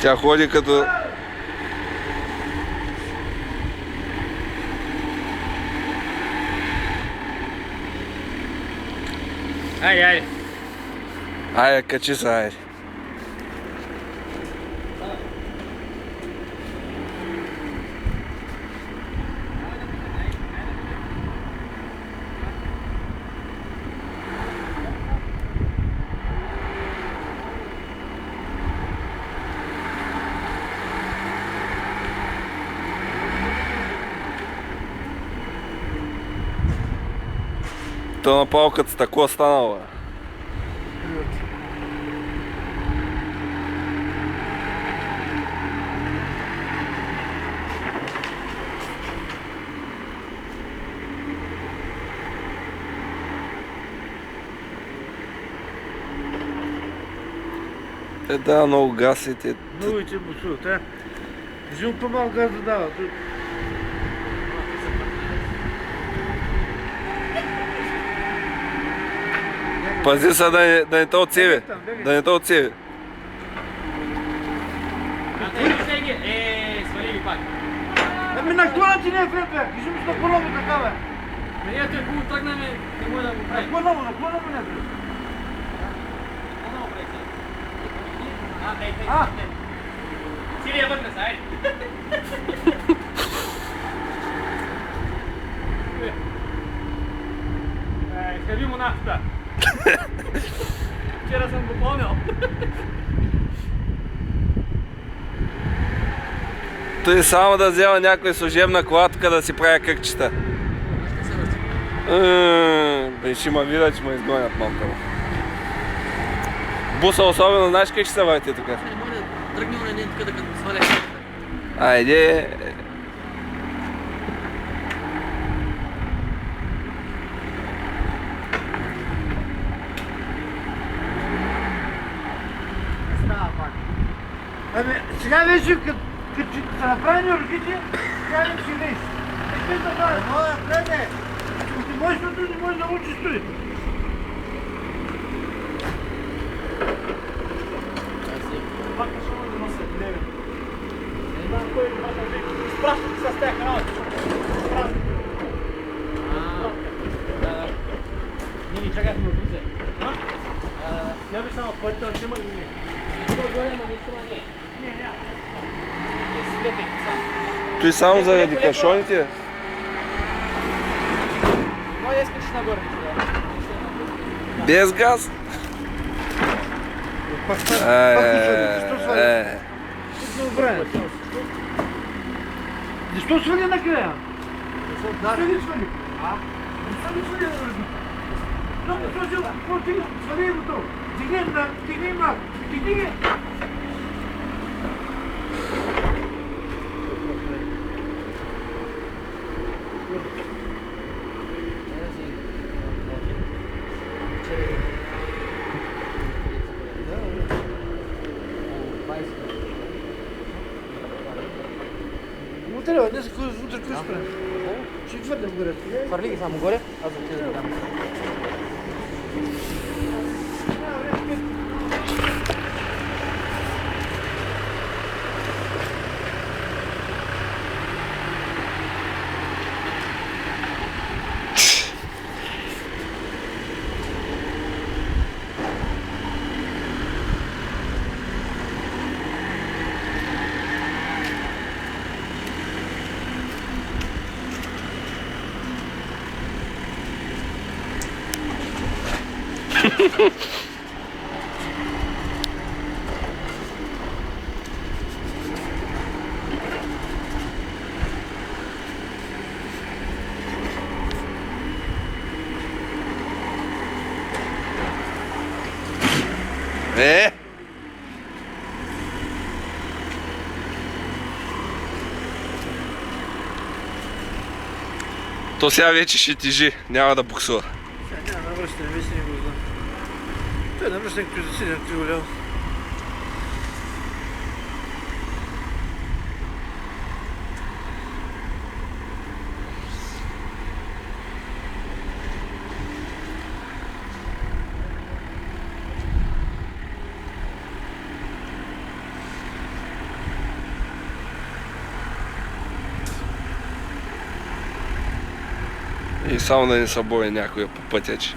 Тя ходи като... Айде, айде. Айде, качи се, айде. То на палката с тако станало. Те дава много газ и те... Много и те бусуват, а? Взимам по-малко газ да дава. Пази се да не те отсеви. Да не те отсеви. Свали ги пак. Ами на клона ти не е вред, бе. Кажи ми сте по-ново така, бе. Ето е хубаво тръгнем, не може да го правим. На клона му не е вред. Силия вътре са, айде. Изхаби му нафта. Вчера съм го помнял. Той само да взема някоя служебна колатка да си прави къкчета. Ще ма видя, че ме изгонят малко. Буса особено, знаеш как ще се върти тук? Не може да тръгне на един тук да като сваля. Айде. Става пак. Ами, сега вече, като са направени оргите, сега вече виж. Ето да бъде. Мога да преде. Ако ти можеш на не можеш да учиш стои. Пак ще може да нося дневен. Не знам кой да може да ви изпращате с тези работи. Нини, чакай да ме отвузе. Я би само който ще има ли не? Той само заради кашоните? Може да искаш нагоре. Без газ? Защо свали накрая? Свали. А? Свали на върху. Свали го то. Дигни мак. Дигни. Утре, днес утре кой спре? Ще хвърлям горе. Хвърли ги само горе, аз да ти да дам. То сега вече ще тежи, няма да буксува. Сега няма навръщане, виж не го знам. Той е навръщане, като да седем, ти голял. И само да не събори някоя по пътя, че